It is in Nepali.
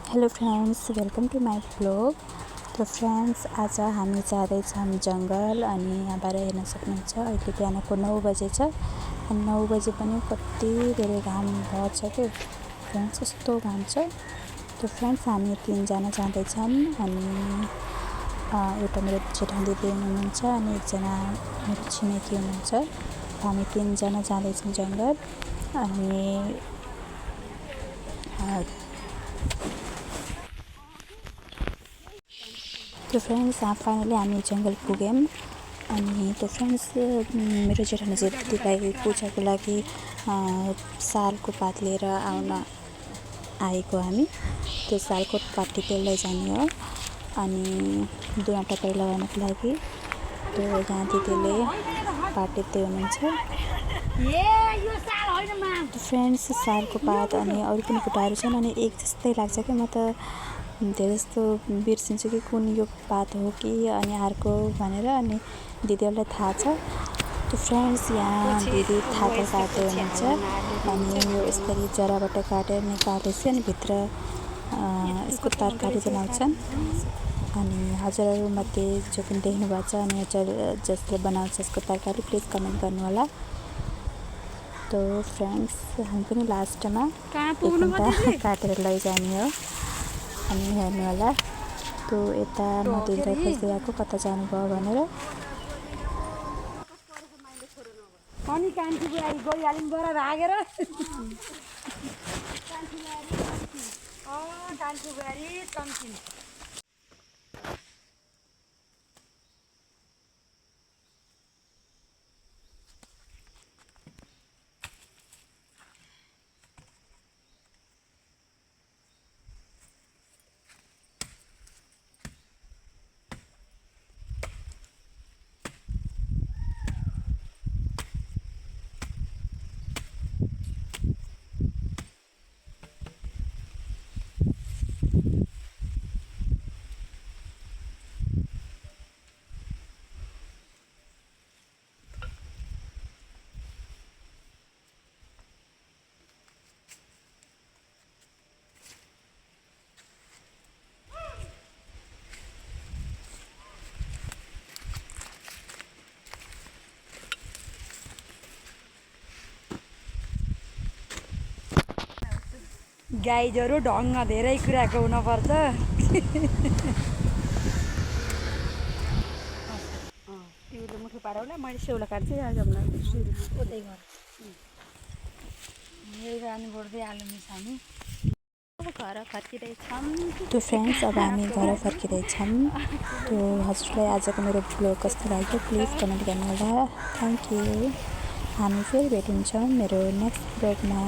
Hello friends, welcome to my blog. तो फ्रेंड्स, आज हामी जाँदैछौँ जङ्गल अनि यहाँबाट हेर्न सक्नुहुन्छ अहिले बिहानको 9 बजे छ। अनि 9 बजे पनि कति धेरै घाम भएछ के फ्रेंड्स, कस्तो घाम छ। तो फ्रेंड्स, हामी 3 जना जाँदैछौँ अनि एउटा मेरो जेठा दिदी हुनुहुन्छ अनि एकजना मेरो छिमेकी हुनुहुन्छ। हामी 3 जना जाँदैछौँ जङ्गल अनि तो फ्रेंड्स, फाइनली हामी जङ्गल पुग्यौँ। अनि तो फ्रेंड्स, मेरो जेठानी दिदीलाई पूजाको लागि सालको पात लिएर आएको हामी। त्यो सालको पात टिपेर लैजाने हो अनि दुईवटा टपरी लगाउनको लागि। तो यहाँ दिदीले पात टिप्दै हुनुहुन्छ। तो फ्रेंड्स, सालको पात अनि अरू पनि कुटाहरू छन् अनि एक जस्तै लाग्छ कि म त धेरै जस्तो बिर्सिन्छु कि कुन यो पात हो कि अनि अर्को भनेर। अनि दिदीहरूलाई थाहा छ। तो फ्रेंड्स, यहाँ दिदी थाका काट्दै हुनुहुन्छ अनि यो यसरी जराबाट काटेर निकालेपछि अनि भित्र यसको तरकारी बनाउँछन्। अनि हजुरहरूमध्ये जो पनि देख्नु भएको छ अनि जसले बनाउँछ यसको तरकारी प्लिज कमेन्ट गर्नु होला। तो फ्रेंड्स, हामी पनि लास्टमा एक घन्टा काटेर लैजाने हो अनि हेर्नु होला। तो यता म दिदीलाई खोज्दै आएको कता जानुभयो भनेर। अनि कान्छी बुहारी गइहालिन् बर भागेर कान्छी बुहारी तम्किन्। गाईजहरू ढङ्ग धेरै कुराको हुनुपर्छ। तिमीले मुठो पारौला, मैले सेउला काट्छु। बढ्दै आलु मिसानी घर फर्किँदैछौँ। तो फ्रेंड्स, अब हामी घर फर्किँदैछौँ। तो हजुरलाई आजको मेरो ब्लग कस्तो लाग्यो प्लिज कमेन्ट गर्नु होला। Thank you. हामी फेरि भेट हुन्छौँ मेरो नेक्स्ट ब्लगमा।